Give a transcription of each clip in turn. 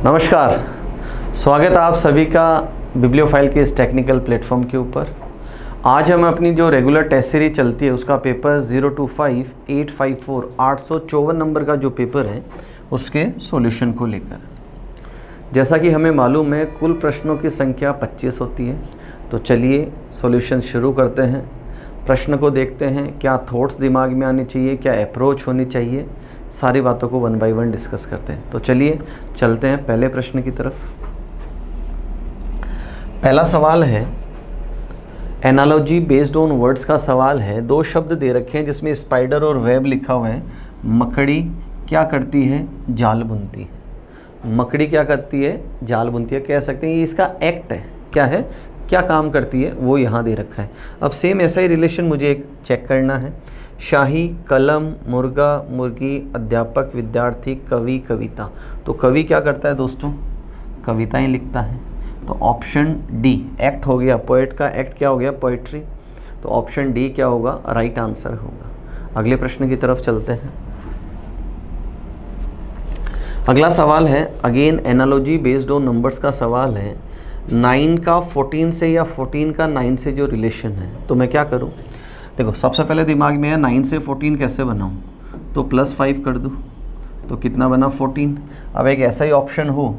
नमस्कार, स्वागत है आप सभी का बिब्लियोफाइल के इस टेक्निकल प्लेटफॉर्म के ऊपर। आज हम अपनी जो रेगुलर टेस्ट सीरीज चलती है उसका पेपर 025-854 854 नंबर का जो पेपर है उसके सॉल्यूशन को लेकर। जैसा कि हमें मालूम है कुल प्रश्नों की संख्या 25 होती है, तो चलिए सॉल्यूशन शुरू करते हैं। प्रश्न को देखते हैं, क्या थॉट्स दिमाग में आनी चाहिए, क्या अप्रोच होनी चाहिए, सारी बातों को वन बाय वन डिस्कस करते हैं। तो चलिए चलते हैं पहले प्रश्न की तरफ। पहला सवाल है एनालॉजी बेस्ड ऑन वर्ड्स का सवाल है। दो शब्द दे रखे हैं जिसमें स्पाइडर और वेब लिखा हुआ है। मकड़ी क्या करती है? जाल बुनती है। मकड़ी क्या करती है? जाल बुनती है। कह सकते हैं ये इसका एक्ट है। क्या है? क्या काम करती है वो यहाँ दे रखा है। अब सेम ऐसा ही रिलेशन मुझे एक चेक करना है। शाही, कलम, मुर्गा, मुर्गी, अध्यापक, विद्यार्थी, कवि, कविता। तो कवि क्या करता है दोस्तों? कविताएं लिखता है। तो ऑप्शन डी एक्ट हो गया। पोएट का एक्ट क्या हो गया? पोएट्री। तो ऑप्शन डी क्या होगा? राइट आंसर होगा। अगले प्रश्न की तरफ चलते हैं। अगला सवाल है again analogy based on numbers का सवाल है। 9 का 14 से या 14 का 9 से जो रिलेशन है, तो मैं क्या करूं? देखो सबसे पहले दिमाग में है 9 से 14 कैसे बनाऊं? तो +5 कर दूं तो कितना बना? 14। अब एक ऐसा ही ऑप्शन हो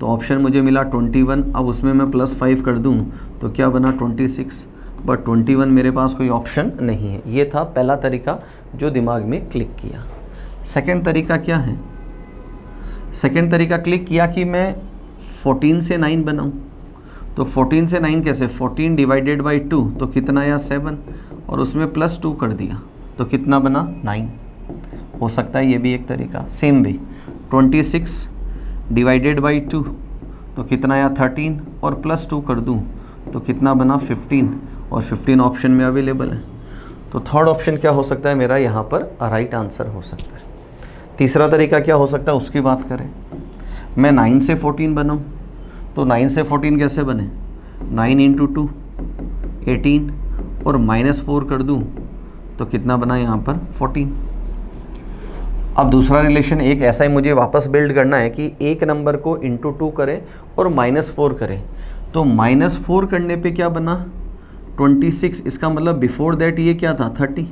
तो ऑप्शन मुझे मिला 21। अब उसमें मैं +5 कर दूं तो क्या बना? 26। बट 21 मेरे पास कोई ऑप्शन नहीं है। ये था पहला तरीका जो दिमाग में क्लिक किया। सेकंड तरीका क्या है? सेकंड तरीका क्लिक किया कि मैं 14 से 9 बनाऊं। तो 14 से 9 कैसे? 14 डिवाइडेड बाई 2 तो कितना आया? 7 और उसमें +2 कर दिया तो कितना बना? 9। हो सकता है ये भी एक तरीका। सेम वे 26 डिवाइडेड बाई 2 तो कितना आया? 13 और +2 कर दूं तो कितना बना? 15 और 15 ऑप्शन में अवेलेबल है। तो थर्ड ऑप्शन क्या हो सकता है मेरा? यहाँ पर राइट आंसर हो सकता है। तीसरा तरीका क्या हो सकता है उसकी बात करें। मैं 9 से 14 बनाऊँ तो 9 से 14 कैसे बने? 9 × 2 18 और -4 कर दूं तो कितना बना यहाँ पर? 14। अब दूसरा रिलेशन एक ऐसा ही मुझे वापस बिल्ड करना है कि एक नंबर को × 2 करें और -4 करें। तो -4 करने पे क्या बना? 26। इसका मतलब बिफोर दैट ये क्या था? 30।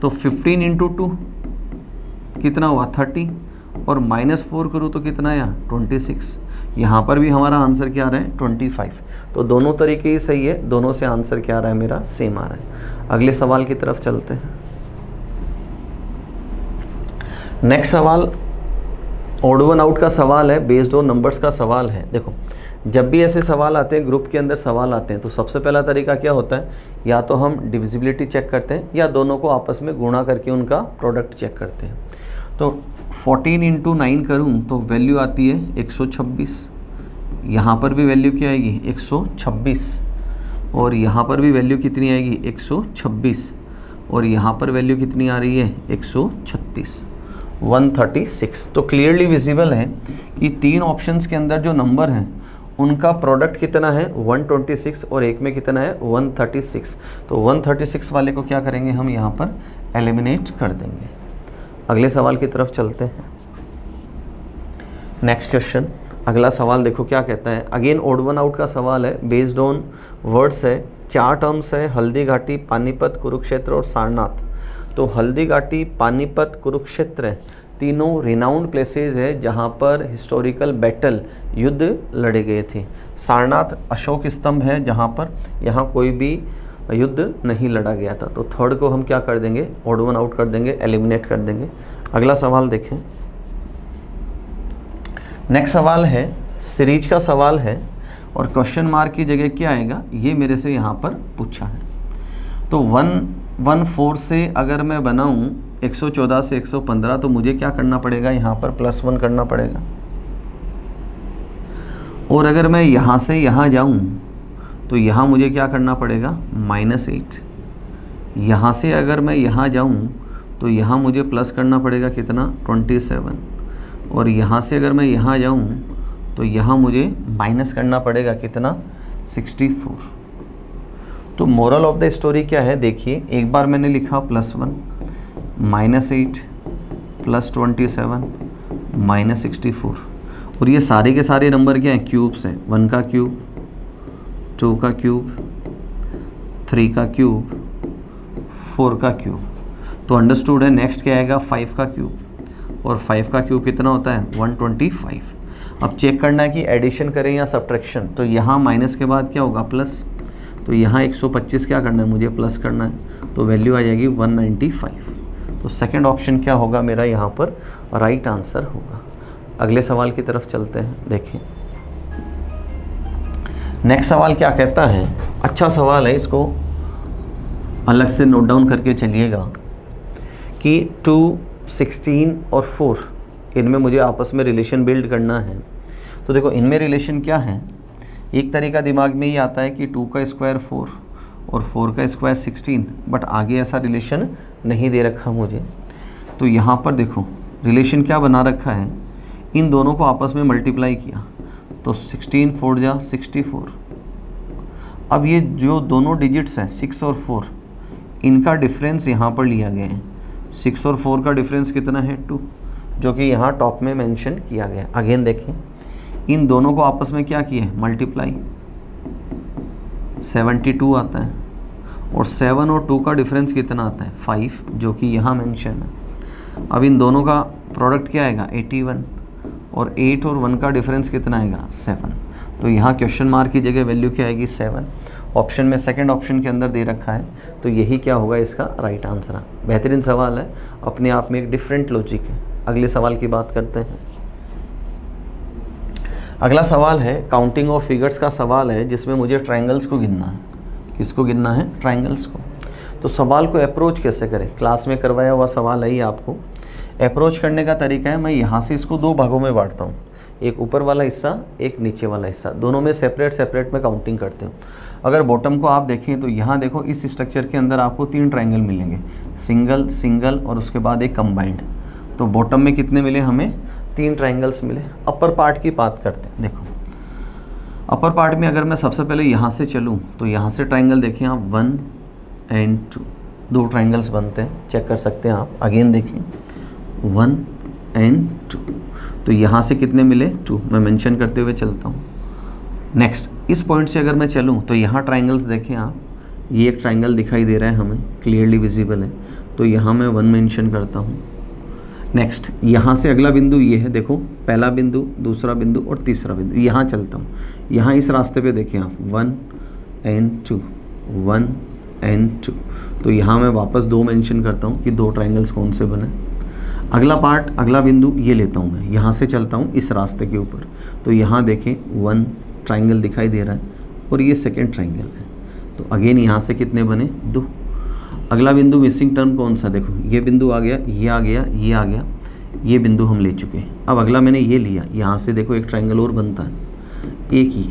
तो 15 × 2 कितना हुआ? 30 और -4 करूँ तो कितना आया? 26। यहाँ पर भी हमारा आंसर क्या आ रहा है? 25। तो दोनों तरीके ही सही है, दोनों से आंसर क्या आ रहा है मेरा? सेम आ रहा है। अगले सवाल की तरफ चलते हैं। नेक्स्ट सवाल ऑड वन आउट का सवाल है, बेस्ड ऑन नंबर्स का सवाल है। देखो जब भी ऐसे सवाल आते हैं, ग्रुप के अंदर सवाल आते हैं, तो सबसे पहला तरीका क्या होता है? या तो हम डिविजिबिलिटी चेक करते हैं या दोनों को आपस में गुणा करके उनका प्रोडक्ट चेक करते हैं। तो 14 × 9 करूँ तो वैल्यू आती है 126। यहाँ पर भी वैल्यू क्या आएगी? 126 और यहाँ पर भी वैल्यू कितनी आएगी? 126 और यहाँ पर वैल्यू कितनी आ रही है? 136 136। तो क्लियरली विजिबल है कि तीन ऑप्शंस के अंदर जो नंबर हैं उनका प्रोडक्ट कितना है? 126 और एक में कितना है? 136। तो 136 वाले को क्या करेंगे हम? यहाँ पर एलिमिनेट कर देंगे। अगले सवाल की तरफ चलते हैं। नेक्स्ट क्वेश्चन, अगला सवाल देखो क्या कहता है। अगेन ऑड वन आउट का सवाल है, बेस्ड ऑन वर्ड्स है। 4 टर्म्स है, हल्दी घाटी, पानीपत, कुरुक्षेत्र और सारनाथ। तो हल्दी घाटी, पानीपत, कुरुक्षेत्र तीनों रिनाउंड प्लेसेस है जहाँ पर हिस्टोरिकल बैटल, युद्ध लड़े गए थे। सारनाथ अशोक स्तंभ है जहाँ पर यहाँ कोई भी युद्ध नहीं लड़ा गया था। तो थर्ड को हम क्या कर देंगे? ऑड वन आउट कर देंगे, एलिमिनेट कर देंगे। अगला सवाल देखें। नेक्स्ट सवाल है सीरीज का सवाल है और क्वेश्चन मार्क की जगह क्या आएगा ये मेरे से यहाँ पर पूछा है। तो 114 से अगर मैं बनाऊँ 114 से 115 तो मुझे क्या करना पड़ेगा? यहाँ पर +1 करना पड़ेगा। और अगर मैं यहाँ से यहाँ जाऊँ तो यहाँ मुझे क्या करना पड़ेगा? -8। यहाँ से अगर मैं यहाँ जाऊँ तो यहाँ मुझे प्लस करना पड़ेगा कितना? 27। और यहाँ से अगर मैं यहाँ जाऊँ तो यहाँ मुझे माइनस करना पड़ेगा कितना? 64। तो मोरल ऑफ द स्टोरी क्या है? देखिए एक बार मैंने लिखा +1 -8 +27 -64 और ये सारे के सारे नंबर क्या हैं, क्यूब्स हैं। 1 का क्यूब, 2 का क्यूब, 3 का क्यूब, 4 का क्यूब। तो अंडरस्टूड है। नेक्स्ट क्या आएगा, 5 का क्यूब, और 5 का क्यूब कितना होता है, 125। अब चेक करना है कि एडिशन करें या सब्ट्रैक्शन। तो यहाँ माइनस के बाद क्या होगा, प्लस। तो यहाँ 125 क्या करना है, मुझे प्लस करना है, तो वैल्यू आ जाएगी 195। तो सेकंड ऑप्शन क्या होगा मेरा यहाँ पर राइट आंसर होगा। अगले सवाल की तरफ चलते हैं, देखें नेक्स्ट सवाल क्या कहता है। अच्छा सवाल है, इसको अलग से नोट डाउन करके चलिएगा कि 2, 16 और 4 इनमें मुझे आपस में रिलेशन बिल्ड करना है। तो देखो इनमें रिलेशन क्या है, एक तरीका दिमाग में ये आता है कि 2 का स्क्वायर 4 और 4 का स्क्वायर 16, बट आगे ऐसा रिलेशन नहीं दे रखा मुझे। तो यहाँ पर देखो रिलेशन क्या बना रखा है, इन दोनों को आपस में मल्टीप्लाई किया तो 16 4 जा 64। अब ये जो दोनों डिजिट्स हैं 6 और 4, इनका डिफरेंस यहाँ पर लिया गया है। 6 और 4 का डिफरेंस कितना है, 2, जो कि यहाँ टॉप में मेंशन किया गया। अगेन देखें, इन दोनों को आपस में क्या किया है, मल्टीप्लाई, 72 आता है, और 7 और 2 का डिफरेंस कितना आता है, 5, जो कि यहाँ मेंशन है। अब इन दोनों का प्रोडक्ट क्या आएगा, 81, और 8 और 1 का डिफरेंस कितना आएगा, 7। तो यहाँ क्वेश्चन मार्क की जगह वैल्यू क्या आएगी, 7। ऑप्शन में सेकंड ऑप्शन के अंदर दे रखा है, तो यही क्या होगा इसका राइट आंसर है। बेहतरीन सवाल है, अपने आप में एक डिफरेंट लॉजिक है। अगले सवाल की बात करते हैं। अगला सवाल है काउंटिंग ऑफ फिगर्स का सवाल है, जिसमें मुझे ट्रायंगल्स को गिनना है। किसको गिनना है, ट्रायंगल्स को। तो सवाल को अप्रोच कैसे करें, क्लास में करवाया हुआ सवाल है ये आपको। अप्रोच करने का तरीका है, मैं यहाँ से इसको 2 भागों में बांटता हूँ, एक ऊपर वाला हिस्सा, एक नीचे वाला हिस्सा, दोनों में सेपरेट सेपरेट में काउंटिंग करते हूँ। अगर बॉटम को आप देखें तो यहाँ देखो इस स्ट्रक्चर के अंदर आपको 3 ट्रायंगल मिलेंगे, सिंगल, सिंगल और उसके बाद एक कंबाइंड। तो बॉटम में कितने मिले हमें, 3 ट्रायंगल्स मिले। अपर पार्ट की बात करते हैं। देखो अपर पार्ट में अगर मैं सबसे पहले यहाँ से चलूँ तो यहाँ से ट्रायंगल देखें आप, 1 और 2, 2 ट्रायंगल्स बनते हैं, चेक कर सकते हैं आप। अगेन देखें 1 और 2, तो यहाँ से कितने मिले, 2। मैं मेंशन करते हुए चलता हूँ। नेक्स्ट इस पॉइंट से अगर मैं चलूँ तो यहाँ ट्रायंगल्स देखें आप, ये एक ट्रायंगल दिखाई दे रहा है हमें, क्लियरली विजिबल है, तो यहाँ मैं 1 मेंशन करता हूँ। नेक्स्ट यहाँ से अगला बिंदु ये है, देखो पहला बिंदु, दूसरा बिंदु और तीसरा बिंदु, यहाँ चलता हूँ। यहाँ इस रास्ते पे देखें आप, 1 और 2, 1 और 2, तो यहाँ मैं वापस 2 मेंशन करता हूँ कि 2 ट्रायंगल्स कौन से बने। अगला पार्ट, अगला बिंदु ये लेता हूँ मैं, यहाँ से चलता हूँ इस रास्ते के ऊपर, तो यहाँ देखें 1 ट्रायंगल दिखाई दे रहा है और ये सेकेंड ट्रायंगल है। तो अगेन यहाँ से कितने बने, 2। अगला बिंदु मिसिंग टर्म कौन सा, देखो ये बिंदु आ गया, ये आ गया, ये आ गया, ये बिंदु हम ले चुके हैं। अब अगला मैंने ये लिया, यहाँ से देखो एक ट्रायंगल और बनता है, एक ही।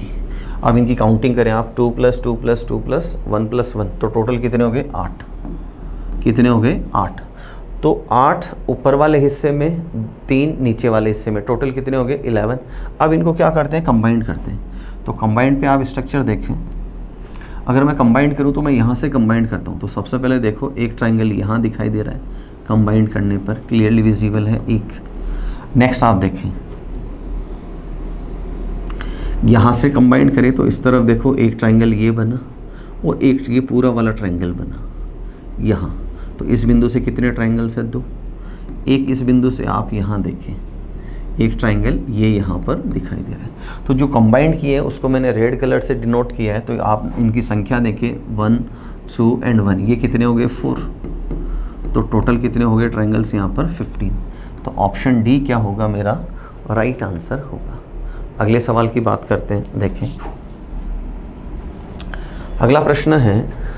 अब इनकी काउंटिंग करें आप, 2 + 2 + 2 + 1 + 1, तो टोटल कितने हो गए, 8। कितने हो गए, 8। तो 8 ऊपर वाले हिस्से में, 3 नीचे वाले हिस्से में, टोटल कितने हो गए, 11। अब इनको क्या करते हैं, कंबाइंड करते हैं। तो कंबाइंड पे आप स्ट्रक्चर देखें, अगर मैं कंबाइंड करूं तो मैं यहाँ से कंबाइंड करता हूँ। तो सबसे पहले देखो एक ट्रायंगल यहाँ दिखाई दे रहा है, कंबाइंड करने पर क्लियरली विजिबल है एक। नेक्स्ट आप देखें, यहाँ से कंबाइंड करें तो इस तरफ देखो एक ट्रायंगल ये बना और एक ये पूरा वाला ट्रायंगल बना यहाँ। तो इस बिंदु से कितने ट्रायंगल्स है, 2। एक इस बिंदु से आप यहाँ देखें, एक ट्रायंगल ये यहाँ पर दिखाई दे रहा है। तो जो कंबाइंड किए हैं उसको मैंने रेड कलर से डिनोट किया है। तो आप इनकी संख्या देखिए, 1, 2 और 1, ये कितने हो गए, 4। तो टोटल कितने हो गए ट्रायंगल्स यहाँ पर, 15। तो ऑप्शन डी क्या होगा मेरा राइट आंसर होगा। अगले सवाल की बात करते हैं, देखें अगला प्रश्न है,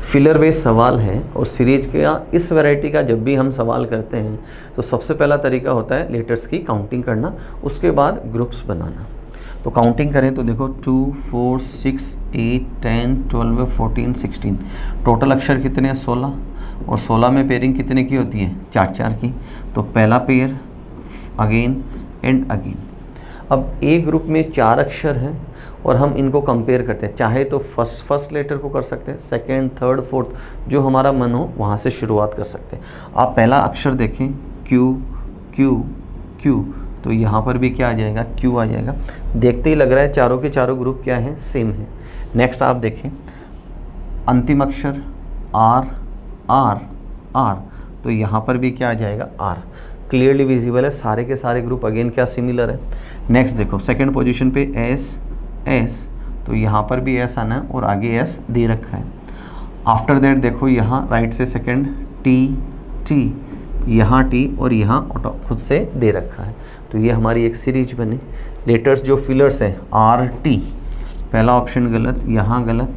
फिलर बेस्ड सवाल है और सीरीज का इस वैरायटी का जब भी हम सवाल करते हैं तो सबसे पहला तरीका होता है लेटर्स की काउंटिंग करना, उसके बाद ग्रुप्स बनाना। तो काउंटिंग करें तो देखो 2, 4, 6, 8, 10, 12, 14, 16, टोटल अक्षर कितने हैं, 16। और 16 में पेयरिंग कितने की होती है, 4-4 की। तो पहला पेयर, अगेन एंड अगेन। अब ए ग्रुप में 4 अक्षर हैं और हम इनको कंपेयर करते हैं, चाहे तो फर्स्ट लेटर को कर सकते हैं, सेकंड, थर्ड, फोर्थ, जो हमारा मन हो वहाँ से शुरुआत कर सकते हैं। आप पहला अक्षर देखें, क्यू क्यू क्यू, तो यहाँ पर भी क्या आ जाएगा, क्यू आ जाएगा। देखते ही लग रहा है चारों के चारों ग्रुप क्या हैं, सेम है। नेक्स्ट आप देखें अंतिम अक्षर आर आर आर, तो यहाँ पर भी क्या आ जाएगा, आर। क्लियरली विजिबल है, सारे के सारे ग्रुप अगेन क्या सिमिलर है। नेक्स्ट देखो सेकंड पोजीशन पे एस एस, तो यहाँ पर भी एस आना है और आगे एस दे रखा है। आफ्टर दैट देखो यहाँ राइट से सेकंड टी टी, यहाँ टी और यहाँ खुद से दे रखा है। तो ये हमारी एक सीरीज बनी। लेटर्स जो फिलर्स हैं आर टी, पहला ऑप्शन गलत, यहाँ गलत,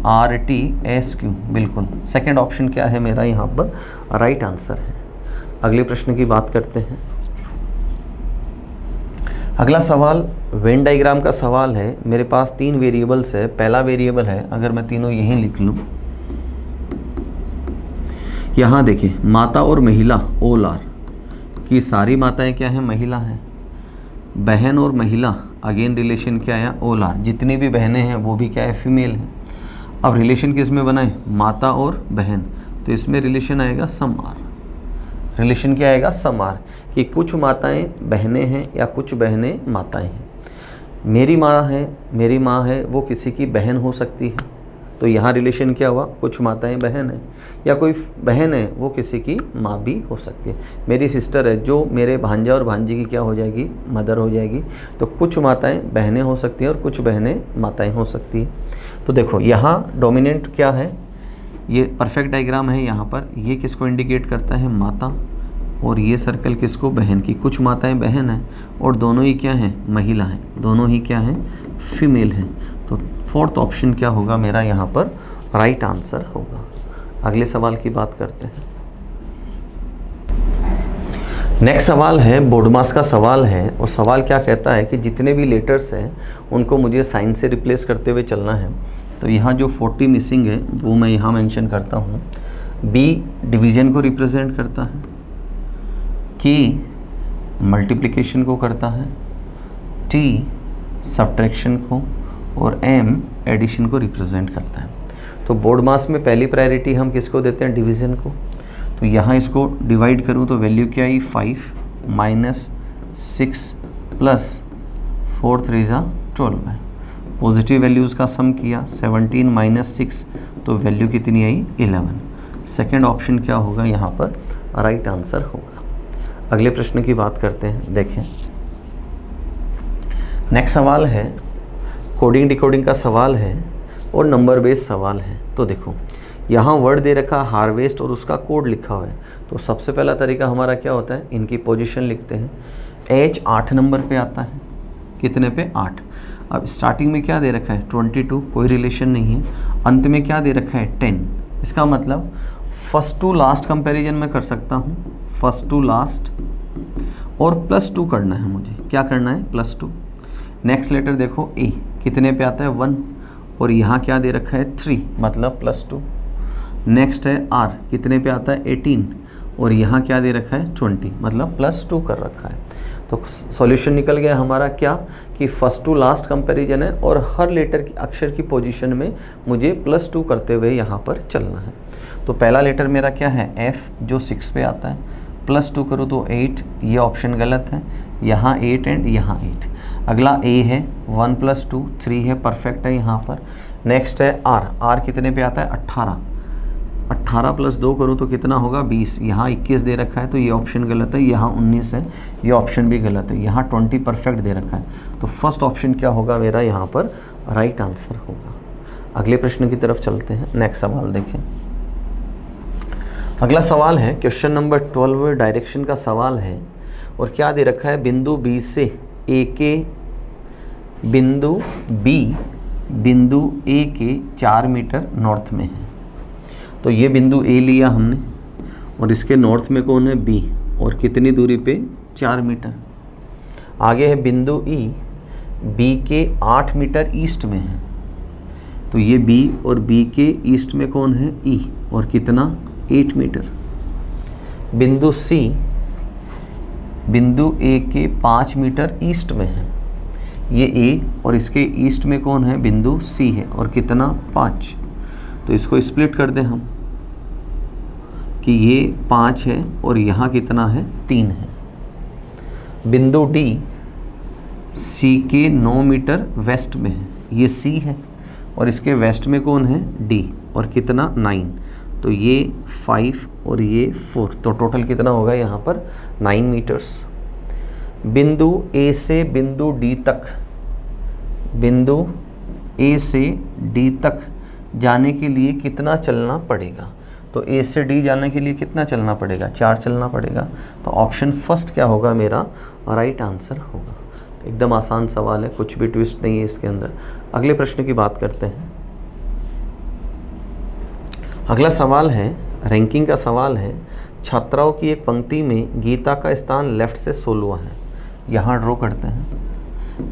आर टी एस क्यू बिल्कुल। सेकंड ऑप्शन क्या है मेरा यहाँ पर राइट आंसर है। अगले प्रश्न की बात करते हैं। अगला सवाल वेन डायग्राम का सवाल है। मेरे पास 3 वेरिएबल्स है। पहला वेरिएबल है, अगर मैं तीनों यहीं लिख लूँ, यहाँ देखिए माता और महिला ओल आर की सारी माताएं क्या हैं, महिला हैं। बहन और महिला अगेन रिलेशन क्या है, ओल आर, जितनी भी बहनें हैं वो भी क्या है, फीमेल है। अब रिलेशन किस में बनाए, माता और बहन, तो इसमें रिलेशन आएगा सम आर। रिलेशन क्या आएगा, सम आर, कि कुछ माताएं बहनें हैं या कुछ बहनें माताएं हैं। मेरी माँ है वो किसी की बहन हो सकती है, तो यहाँ रिलेशन क्या हुआ, कुछ माताएं बहन है, या कोई बहन है वो किसी की माँ भी हो सकती है। मेरी सिस्टर है जो मेरे भांजा और भांजी की क्या हो जाएगी, मदर हो जाएगी। तो कुछ माताएं बहनें हो सकती हैं और कुछ बहनें माताएं हो सकती हैं। तो देखो यहाँ डोमिनेंट क्या है, ये परफेक्ट डायग्राम है। यहाँ पर ये किसको इंडिकेट करता है, माता, और ये सर्कल किसको, बहन की। कुछ माताएं बहन हैं और दोनों ही क्या हैं, महिला हैं, दोनों ही क्या हैं, फीमेल हैं। तो फोर्थ ऑप्शन क्या होगा मेरा यहाँ पर राइट आंसर होगा। अगले सवाल की बात करते हैं। नेक्स्ट सवाल है बोडमास का सवाल है, और सवाल क्या कहता है कि जितने भी लेटर्स हैं उनको मुझे साइन से रिप्लेस करते हुए चलना है। तो यहाँ जो 40 मिसिंग है वो मैं यहाँ मेंशन करता हूँ। बी डिवीज़न को रिप्रेजेंट करता है, की मल्टीप्लिकेशन को करता है, टी सब्ट्रैक्शन को, और एम एडिशन को रिप्रेजेंट करता है। तो बोडमास में पहली प्रायोरिटी हम किसको देते हैं, डिवीज़न को। तो यहाँ इसको डिवाइड करूँ तो वैल्यू क्या आई, 5 माइनस 6 प्लस 4 3 12 है। पॉजिटिव वैल्यूज़ का सम किया, 17 माइनस 6, तो वैल्यू कितनी आई, 11। सेकेंड ऑप्शन क्या होगा यहाँ पर राइट आंसर होगा। अगले प्रश्न की बात करते हैं। देखें नेक्स्ट सवाल है कोडिंग डिकोडिंग का सवाल है और नंबर बेस्ड सवाल है। तो देखो यहाँ वर्ड दे रखा हार्वेस्ट और उसका कोड लिखा हुआ है। तो सबसे पहला तरीका हमारा क्या होता है, इनकी पोजीशन लिखते हैं। एच 8 नंबर पे आता है, कितने पे, 8। अब स्टार्टिंग में क्या दे रखा है, 22, कोई रिलेशन नहीं है। अंत में क्या दे रखा है, 10। इसका मतलब फर्स्ट टू लास्ट कंपैरिजन मैं कर सकता हूँ, फर्स्ट टू लास्ट, और +2 करना है मुझे। क्या करना है, +2। नेक्स्ट लेटर देखो ए, कितने पे आता है, 1, और यहाँ क्या दे रखा है, 3, मतलब +2। नेक्स्ट है आर, कितने पे आता है, 18, और यहाँ क्या दे रखा है, 20, मतलब +2 कर रखा है। तो सॉल्यूशन निकल गया हमारा क्या, कि फर्स्ट टू लास्ट कंपैरिजन है और हर लेटर की अक्षर की पोजीशन में मुझे +2 करते हुए यहाँ पर चलना है। तो पहला लेटर मेरा क्या है, एफ, जो 6 पे आता है, +2 करूँ तो 8, ये ऑप्शन गलत है। यहाँ 8 एंड यहाँ 8। अगला ए है, 1 + 2 3 है, परफेक्ट है यहाँ पर। नेक्स्ट है आर, आर कितने पे आता है, 18, 18 + 2 करूँ तो कितना होगा, 20। यहाँ 21 दे रखा है तो ये ऑप्शन गलत है। यहाँ 19 है, ये ऑप्शन भी गलत है। यहाँ 20 परफेक्ट दे रखा है। तो फर्स्ट ऑप्शन क्या होगा मेरा यहाँ पर राइट आंसर होगा। अगले प्रश्न की तरफ चलते हैं। नेक्स्ट सवाल देखें। अगला सवाल है क्वेश्चन नंबर 12, डायरेक्शन का सवाल है, और क्या दे रखा है, बिंदु बी से ए के, बिंदु बी बिंदु ए के 4 मीटर नॉर्थ में है। तो ये बिंदु ए लिया हमने, और इसके नॉर्थ में कौन है, बी, और कितनी दूरी पे, 4 मीटर। आगे है बिंदु ई, बी के 8 मीटर ईस्ट में है। तो ये बी और बी के ईस्ट में कौन है, ई, और कितना, 8 मीटर। बिंदु सी बिंदु ए के 5 मीटर ईस्ट में है। ये ए और इसके ईस्ट में कौन है, बिंदु सी है, और कितना, 5। तो इसको स्प्लिट कर दें हम कि ये 5 है और यहाँ कितना है, 3 है। बिंदु डी सी के 9 मीटर वेस्ट में है, ये सी है और इसके वेस्ट में कौन है, डी, और कितना 9, तो ये 5 और ये 4, तो टोटल कितना होगा यहाँ पर 9 मीटर्स। बिंदु ए से बिंदु डी तक, बिंदु ए से डी तक जाने के लिए कितना चलना पड़ेगा, तो ए से डी जाने के लिए कितना चलना पड़ेगा, 4 चलना पड़ेगा। तो ऑप्शन फर्स्ट क्या होगा मेरा राइट आंसर होगा। एकदम आसान सवाल है, कुछ भी ट्विस्ट नहीं है इसके अंदर। अगले प्रश्न की बात करते हैं। अगला सवाल है, रैंकिंग का सवाल है। छात्राओं की एक पंक्ति में गीता का स्थान लेफ्ट से 16वां है। यहाँ ड्रॉ करते हैं,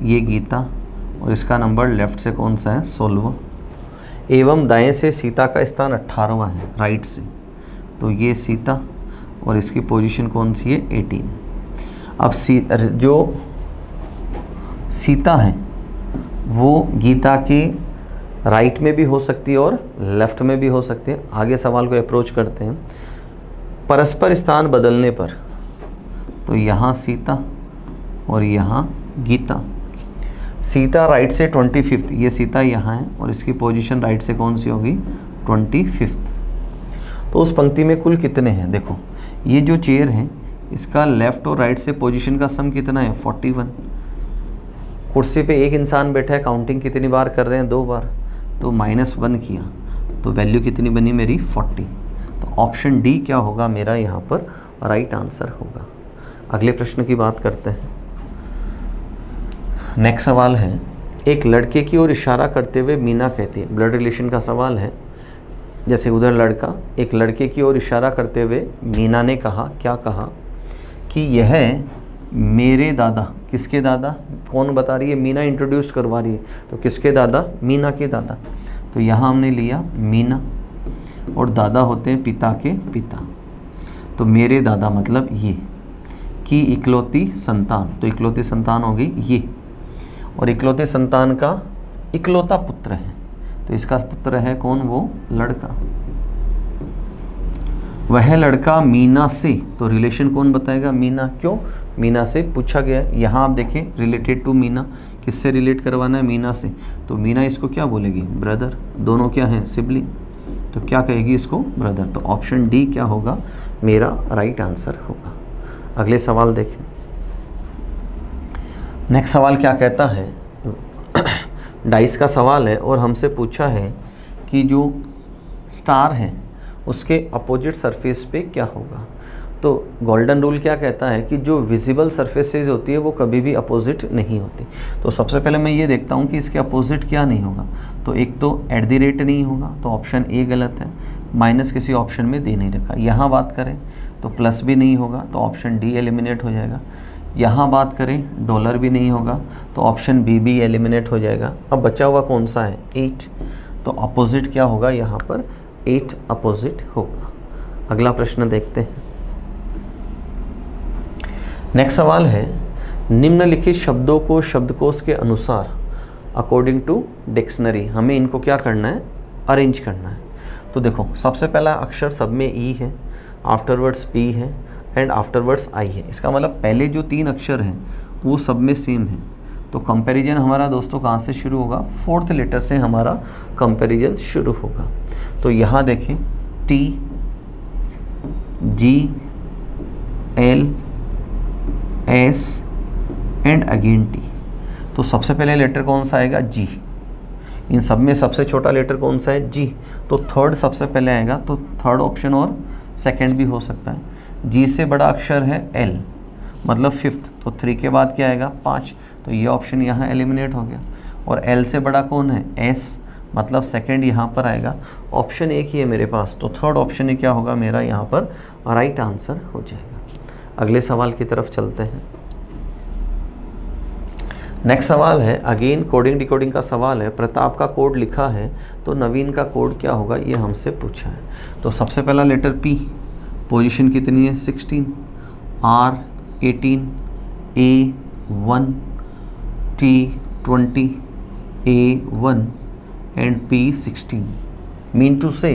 ये गीता और इसका नंबर लेफ्ट से कौन सा है, 16वां, एवं दाएं से सीता का स्थान 18वां है राइट से, तो ये सीता और इसकी पोजीशन कौन सी है, 18। अब जो सीता है वो गीता के राइट में भी हो सकती है और लेफ्ट में भी हो सकती है। आगे सवाल को अप्रोच करते हैं। परस्पर स्थान बदलने पर, तो यहाँ सीता और यहाँ गीता। सीता राइट से 25th, ये सीता यहाँ है और इसकी पोजीशन राइट से कौन सी होगी, 25th। तो उस पंक्ति में कुल कितने हैं, देखो ये जो चेयर है इसका लेफ्ट और राइट से पोजीशन का सम कितना है, 41। कुर्सी पे एक इंसान बैठा है, काउंटिंग कितनी बार कर रहे हैं, 2 बार, तो -1 किया तो वैल्यू कितनी बनी मेरी, 40। तो ऑप्शन डी क्या होगा मेरा यहाँ पर राइट आंसर होगा। अगले प्रश्न की बात करते हैं। नेक्स्ट सवाल है, एक लड़के की ओर इशारा करते हुए मीना कहती है, ब्लड रिलेशन का सवाल है। जैसे उधर लड़का एक लड़के की ओर इशारा करते हुए मीना ने कहा, क्या कहा, कि यह मेरे दादा, किसके दादा, कौन बता रही है, मीना इंट्रोड्यूस करवा रही है, तो किसके दादा, मीना के दादा। तो यहाँ हमने लिया मीना और दादा होते हैं पिता के पिता, तो मेरे दादा मतलब ये, की इकलौती संतान, तो इकलौती संतान हो गई ये, और इकलौते संतान का इकलौता पुत्र है, तो इसका पुत्र है कौन, वो लड़का। वह लड़का मीना से, तो रिलेशन कौन बताएगा, मीना। क्यों, मीना से पूछा गया। यहाँ आप देखें रिलेटेड टू मीना, किससे रिलेट करवाना है, मीना से, तो मीना इसको क्या बोलेगी, ब्रदर। दोनों क्या हैं, सिबलिंग, तो क्या कहेगी इसको, ब्रदर। तो ऑप्शन डी क्या होगा मेरा राइट आंसर होगा। अगले सवाल देखें। नेक्स्ट सवाल क्या कहता है, डाइस का सवाल है और हमसे पूछा है कि जो स्टार है उसके अपोजिट सरफेस पे क्या होगा। तो गोल्डन रूल क्या कहता है कि जो विजिबल सरफेसेज होती है वो कभी भी अपोजिट नहीं होती। तो सबसे पहले मैं ये देखता हूँ कि इसके अपोजिट क्या नहीं होगा। तो एक तो @ नहीं होगा, तो ऑप्शन ए गलत है, माइनस किसी ऑप्शन में दे नहीं रखा। यहाँ बात करें तो प्लस भी नहीं होगा, तो ऑप्शन डी एलिमिनेट हो जाएगा। यहाँ बात करें डॉलर भी नहीं होगा, तो ऑप्शन बी भी एलिमिनेट हो जाएगा। अब बचा हुआ कौन सा है, 8, तो अपोजिट क्या होगा यहाँ पर, 8 अपोजिट होगा। अगला प्रश्न देखते हैं। नेक्स्ट सवाल है, निम्नलिखित शब्दों को शब्दकोश के अनुसार अकॉर्डिंग टू डिक्शनरी, हमें इनको क्या करना है, अरेंज करना है। तो देखो सबसे पहला अक्षर सब में ई है, आफ्टरवर्ड्स पी है एंड आफ्टरवर्ड्स आई है। इसका मतलब पहले जो 3 अक्षर हैं वो सब में सेम है। तो कंपैरिजन हमारा दोस्तों कहाँ से शुरू होगा, 4th लेटर से हमारा कंपैरिजन शुरू होगा। तो यहाँ देखें T, G, L, S and again T। तो सबसे पहले लेटर कौन सा आएगा, G। इन सब में सबसे छोटा लेटर कौन सा है, G। तो 3rd सबसे पहले आएगा, तो 3rd ऑप्शन और 2nd भी हो सकता है। G से बड़ा अक्षर है L, मतलब 5th, तो 3 के बाद क्या आएगा, 5, तो ये ऑप्शन यहाँ एलिमिनेट हो गया। और L से बड़ा कौन है, S, मतलब 2nd यहाँ पर आएगा। ऑप्शन एक ही है मेरे पास, तो 3rd ऑप्शन ही क्या होगा मेरा यहाँ पर राइट आंसर हो जाएगा। अगले सवाल की तरफ चलते हैं। नेक्स्ट सवाल है, अगेन कोडिंग डिकोडिंग का सवाल है। प्रताप का कोड लिखा है तो नवीन का कोड क्या होगा, ये हमसे पूछा है। तो सबसे पहला लेटर P, पोजीशन कितनी है, 16, R 18, A 1, T 20, A 1 and P 16। Mean to say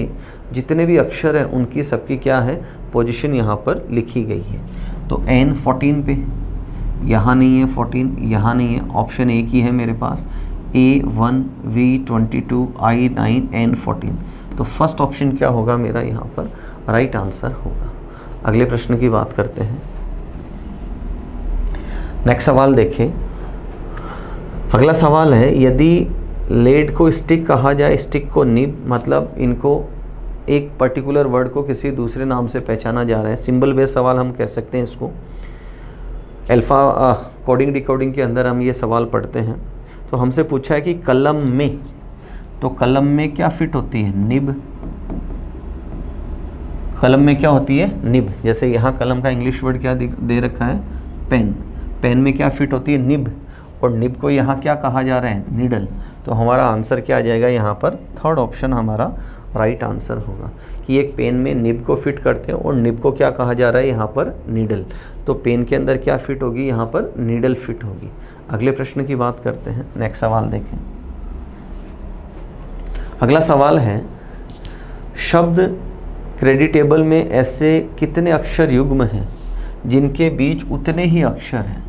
जितने भी अक्षर हैं उनकी सबकी क्या है, पोजीशन यहाँ पर लिखी गई है। तो N 14 पे, यहाँ नहीं है 14, यहाँ नहीं है, ऑप्शन एक ही है मेरे पास A1, V22, I9, N14। तो फर्स्ट ऑप्शन क्या होगा मेरा यहाँ पर राइट आंसर होगा। अगले प्रश्न की बात करते हैं। नेक्स्ट सवाल देखें। अगला सवाल है, यदि लेड को स्टिक कहा जाए, स्टिक को निब, मतलब इनको एक पर्टिकुलर वर्ड को किसी दूसरे नाम से पहचाना जा रहा है। सिंबल बेस्ड सवाल हम कह सकते हैं इसको। अल्फ़ा कोडिंग डिकोडिंग के अंदर हम ये सवाल पढ़ते हैं। तो हमसे पूछा है कि कलम में, तो कलम में क्या फिट होती है? निब। कलम में क्या होती है? निब। जैसे यहाँ कलम का इंग्लिश वर्ड क्या दे रखा है? पेन। पेन में क्या फिट होती है? निब। और निब को यहाँ क्या कहा जा रहा है? नीडल। तो हमारा आंसर क्या आ जाएगा यहाँ पर? थर्ड ऑप्शन हमारा राइट आंसर होगा कि एक पेन में निब को फिट करते हैं और निब को क्या कहा जा रहा है यहाँ पर? नीडल। तो पेन के अंदर क्या फिट होगी यहाँ पर? नीडल फिट होगी। अगले प्रश्न की बात करते हैं। नेक्स्ट सवाल देखें। अगला सवाल है, शब्द क्रेडिटेबल में ऐसे कितने अक्षर युग्म हैं जिनके बीच उतने ही अक्षर हैं?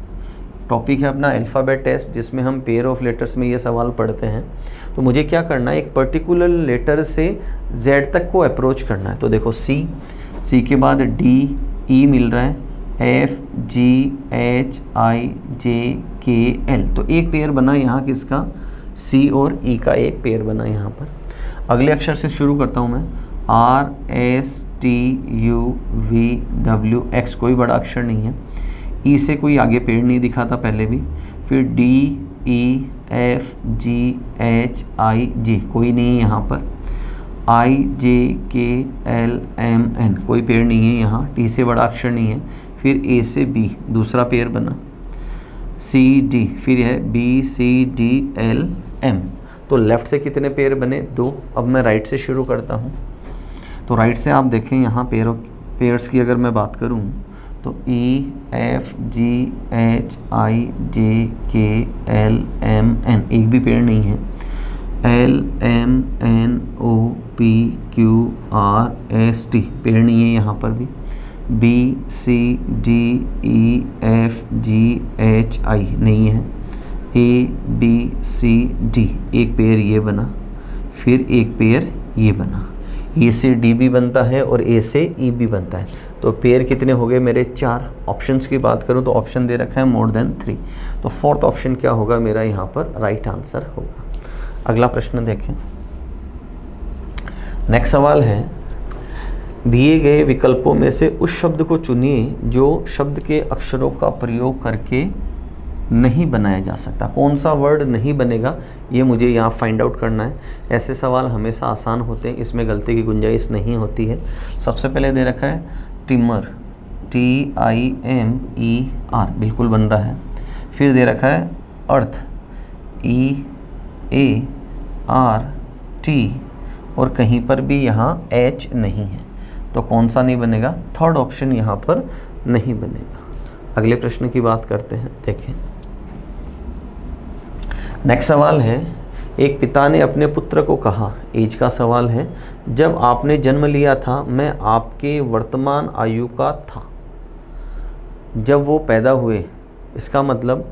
टॉपिक है अपना अल्फ़ाबेट टेस्ट, जिसमें हम पेयर ऑफ लेटर्स में ये सवाल पढ़ते हैं। तो मुझे क्या करना है? एक पर्टिकुलर लेटर से जेड तक को अप्रोच करना है। तो देखो सी के बाद डी, ई मिल रहा है, एफ, जी, एच, आई, जे, के, एल। तो एक पेयर बना यहाँ किसका? सी और ई का एक पेयर बना यहाँ पर। अगले अक्षर से शुरू करता हूँ मैं। R, S, T, U, V, W, X. कोई बड़ा अक्षर नहीं है। ई से कोई आगे पेड़ नहीं दिखा था पहले भी। फिर D, E, F, G, H, आई, जे। कोई नहीं है यहाँ पर। आई, जे, के, एल, एम, एन। कोई पेड़ नहीं है यहाँ। टी से बड़ा अक्षर नहीं है। फिर ए से बी दूसरा पेयर बना। सी, डी, फिर है B, C, D, L, M. तो लेफ़्ट से कितने पेयर बने? 2। अब मैं राइट से शुरू करता हूँ। तो राइट से आप देखें यहाँ पेयर्स की अगर मैं बात करूँ तो ई, एफ, जी, एच, आई, जे, के, एल, एम, एन। एक भी पेड़ नहीं है। L, M, N, O, P, Q, R, S, T. पेड़ नहीं है यहाँ पर भी। B, C, D, E, F, G, H, I नहीं है। A, B, C, D. एक पेयर ये बना, फिर एक पेयर ये बना। ए से डी भी बनता है और ए से ई भी बनता है। तो पेयर कितने हो गए मेरे? 4। ऑप्शंस की बात करूं तो ऑप्शन दे रखा है मोर देन 3। तो फोर्थ ऑप्शन क्या होगा मेरा यहाँ पर? राइट आंसर होगा। अगला प्रश्न देखें। नेक्स्ट सवाल है, दिए गए विकल्पों में से उस शब्द को चुनिए जो शब्द के अक्षरों का प्रयोग करके नहीं बनाया जा सकता। कौन सा वर्ड नहीं बनेगा ये मुझे यहाँ फाइंड आउट करना है। ऐसे सवाल हमेशा आसान होते हैं, इसमें गलती की गुंजाइश नहीं होती है। सबसे पहले दे रखा है टिमर, TIMER, बिल्कुल बन रहा है। फिर दे रखा है अर्थ, EART, और कहीं पर भी यहाँ H नहीं है। तो कौन सा नहीं बनेगा? थर्ड ऑप्शन यहाँ पर नहीं बनेगा। अगले प्रश्न की बात करते हैं, देखें। नेक्स्ट सवाल है, एक पिता ने अपने पुत्र को कहा, एज का सवाल है, जब आपने जन्म लिया था मैं आपके वर्तमान आयु का था जब वो पैदा हुए। इसका मतलब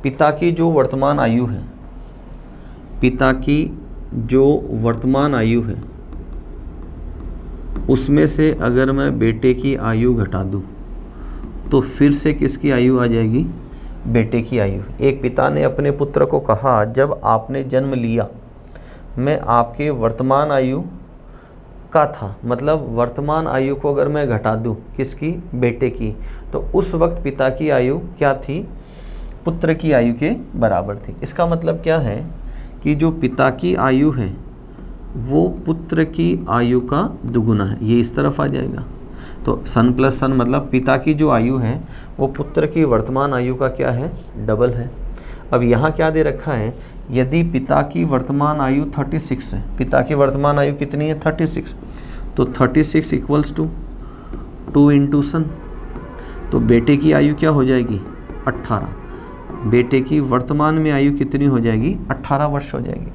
पिता की जो वर्तमान आयु है, पिता की जो वर्तमान आयु है उसमें से अगर मैं बेटे की आयु घटा दूं तो फिर से किसकी आयु आ जाएगी? बेटे की आयु। एक पिता ने अपने पुत्र को कहा, जब आपने जन्म लिया मैं आपके वर्तमान आयु का था। मतलब वर्तमान आयु को अगर मैं घटा दूं किसकी? बेटे की, तो उस वक्त पिता की आयु क्या थी? पुत्र की आयु के बराबर थी। इसका मतलब क्या है कि जो पिता की आयु है वो पुत्र की आयु का दुगुना है। ये इस तरफ आ जाएगा। तो सन प्लस सन मतलब पिता की जो आयु है वो पुत्र की वर्तमान आयु का क्या है? डबल है। अब यहाँ क्या दे रखा है? यदि पिता की वर्तमान आयु 36 है, पिता की वर्तमान आयु कितनी है? 36, तो 36 इक्वल्स टू 2 इंटू सन। तो बेटे की आयु क्या हो जाएगी? 18। बेटे की वर्तमान में आयु कितनी हो जाएगी? 18 वर्ष हो जाएगी।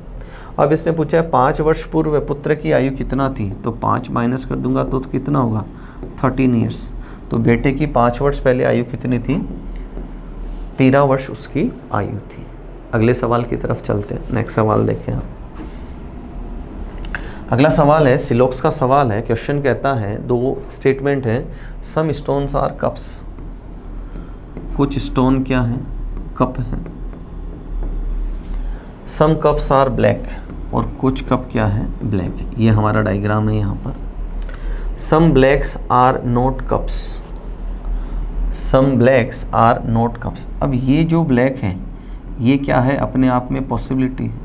अब इसने पूछा है 5 वर्ष पूर्व पुत्र की आयु कितना थी, तो 5 माइनस कर दूंगा तो कितना होगा? 13 ईयर्स। तो बेटे की 5 वर्ष पहले आयु कितनी थी? 13 वर्ष उसकी आयु थी। अगले सवाल की तरफ चलते हैं। नेक्स्ट सवाल देखें आप। अगला सवाल है, सिलोक्स का सवाल है। क्वेश्चन कहता है, दो स्टेटमेंट है, सम स्टोन्स आर कप्स, कुछ स्टोन क्या है, कप है। सम कप्स आर ब्लैक, और कुछ कप क्या है, ब्लैक है। ये हमारा डायग्राम है यहाँ पर। Some blacks are not cups, some blacks are not cups. अब ये जो ब्लैक है ये क्या है, अपने आप में पॉसिबिलिटी है।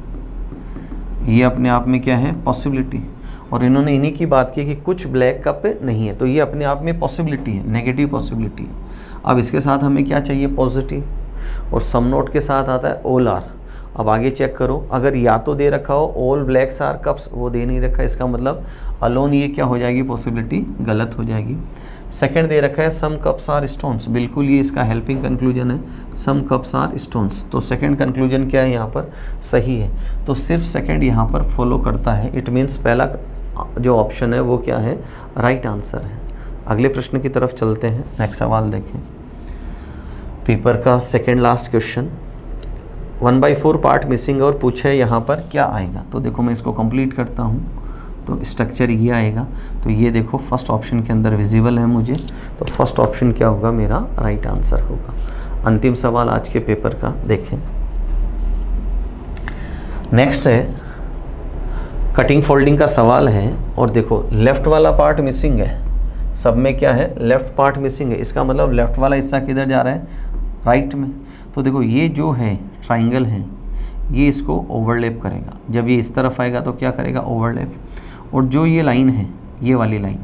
ये अपने आप में क्या है, पॉसिबिलिटी। और इन्होंने इन्हीं की बात की कि कुछ ब्लैक कप नहीं है, तो ये अपने आप में पॉसिबिलिटी है, नेगेटिव पॉसिबिलिटी है। अब इसके साथ हमें क्या चाहिए, पॉजिटिव, और सम नोट के साथ आता है ऑल आर। अब आगे चेक करो, अगर या तो दे रखा हो ऑल ब्लैक्स आर कप्स, वो दे नहीं रखा, इसका मतलब अलोन ये क्या हो जाएगी, पॉसिबिलिटी गलत हो जाएगी। सेकंड दे रखा है सम कप्स आर स्टोन्स, बिल्कुल ये इसका हेल्पिंग कंक्लूजन है, सम कप्स आर स्टोन्स। तो सेकंड कंक्लूजन क्या है यहाँ पर, सही है। तो सिर्फ सेकंड यहाँ पर फॉलो करता है। इट मीन्स पहला जो ऑप्शन है वो क्या है, राइट आंसर है। अगले प्रश्न की तरफ चलते हैं। नेक्स्ट सवाल देखें, पेपर का second last question. 1/4 part missing और पूछे यहाँ पर क्या आएगा। तो देखो मैं इसको कंप्लीट करता हूँ, तो स्ट्रक्चर ये आएगा। तो ये देखो फर्स्ट ऑप्शन के अंदर विजिबल है मुझे, तो फर्स्ट ऑप्शन क्या होगा, मेरा राइट आंसर होगा। अंतिम सवाल आज के पेपर का देखें। नेक्स्ट है कटिंग फोल्डिंग का सवाल है, और देखो लेफ़्ट वाला पार्ट मिसिंग है, सब में क्या है, लेफ़्ट पार्ट मिसिंग है। इसका मतलब लेफ़्ट वाला हिस्सा किधर जा रहा है, राइट में। तो देखो ये जो है ट्राइंगल है, ये इसको ओवरलैप करेगा। जब ये इस तरफ आएगा तो क्या करेगा, ओवरलैप। और जो ये लाइन है, ये वाली लाइन,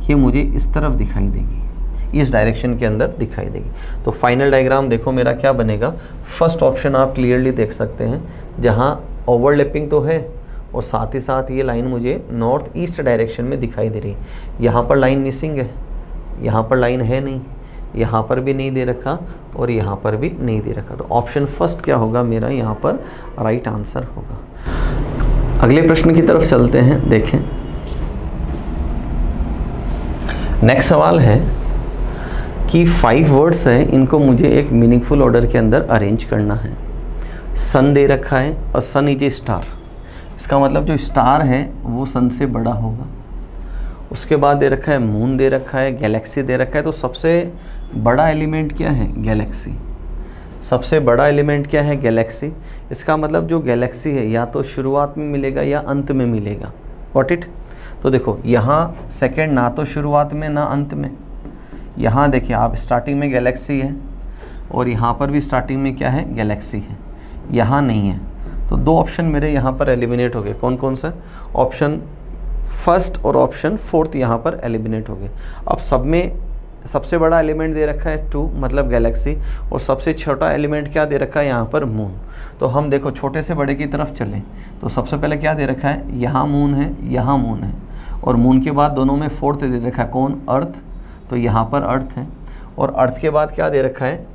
ये मुझे इस तरफ दिखाई देगी, इस डायरेक्शन के अंदर दिखाई देगी। तो फाइनल डायग्राम देखो मेरा क्या बनेगा। फर्स्ट ऑप्शन आप क्लियरली देख सकते हैं, जहाँ ओवरलैपिंग तो है और साथ ही साथ ये लाइन मुझे नॉर्थ ईस्ट डायरेक्शन में दिखाई दे रही है। यहाँ पर लाइन मिसिंग है, यहाँ पर लाइन है नहीं, यहाँ पर भी नहीं दे रखा और यहाँ पर भी नहीं दे रखा। तो ऑप्शन फर्स्ट क्या होगा मेरा, यहाँ पर राइट आंसर होगा। अगले प्रश्न की तरफ चलते हैं, देखें। नेक्स्ट सवाल है कि 5 वर्ड्स हैं, इनको मुझे एक मीनिंगफुल ऑर्डर के अंदर अरेंज करना है। सन दे रखा है और सन इज ए स्टार, इसका मतलब जो स्टार है वो सन से बड़ा होगा। उसके बाद दे रखा है मून दे रखा है, गैलेक्सी दे रखा है। तो सबसे बड़ा एलिमेंट क्या है, गैलेक्सी। सबसे बड़ा एलिमेंट क्या है, गैलेक्सी। इसका मतलब जो गैलेक्सी है या तो शुरुआत में मिलेगा या अंत में मिलेगा। Got it. तो देखो यहाँ सेकंड ना तो शुरुआत में ना अंत में। यहाँ देखिए आप, स्टार्टिंग में गैलेक्सी है और यहाँ पर भी स्टार्टिंग में क्या है, गैलेक्सी है, यहाँ नहीं है। तो दो ऑप्शन मेरे यहाँ पर एलिमिनेट हो गए। कौन कौन सा, ऑप्शन फर्स्ट और ऑप्शन फोर्थ यहाँ पर एलिमिनेट हो गए। अब सब में सबसे बड़ा एलिमेंट दे रखा है 2 मतलब गैलेक्सी, और सबसे छोटा एलिमेंट क्या दे रखा है यहाँ पर, मून। तो हम देखो छोटे से बड़े की तरफ चलें तो सबसे पहले क्या दे रखा है, यहाँ मून है, यहाँ मून है, और मून के बाद दोनों में फोर्थ दे रखा है कौन, अर्थ। तो यहाँ पर अर्थ है, और अर्थ के बाद क्या दे रखा है,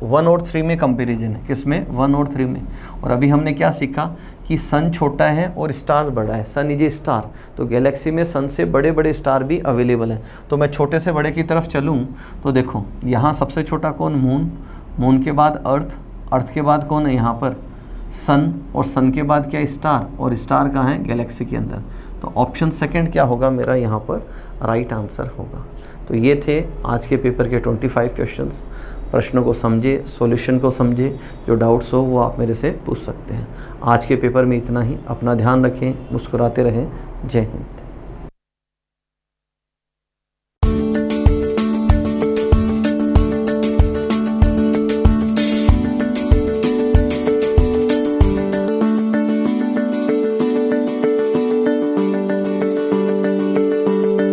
1 और 3 में कंपैरिजन है। किसमें, 1 और 3 में। और अभी हमने क्या सीखा कि सन छोटा है और स्टार बड़ा है, सन इज ए स्टार। तो गैलेक्सी में सन से बड़े बड़े स्टार भी अवेलेबल हैं। तो मैं छोटे से बड़े की तरफ चलूँ तो देखो यहाँ सबसे छोटा कौन, मून, मून के बाद अर्थ, अर्थ के बाद कौन है यहाँ पर सन, और सन के बाद क्या, स्टार, और स्टार कहाँ है, गैलेक्सी के अंदर। तो ऑप्शन सेकंड क्या होगा मेरा यहाँ पर राइट आंसर होगा। तो ये थे आज के पेपर के 25 क्वेश्चंस। प्रश्नों को समझे, सॉल्यूशन को समझे, जो डाउट्स हो वो आप मेरे से पूछ सकते हैं। आज के पेपर में इतना ही। अपना ध्यान रखें, मुस्कुराते रहें। जय हिंद।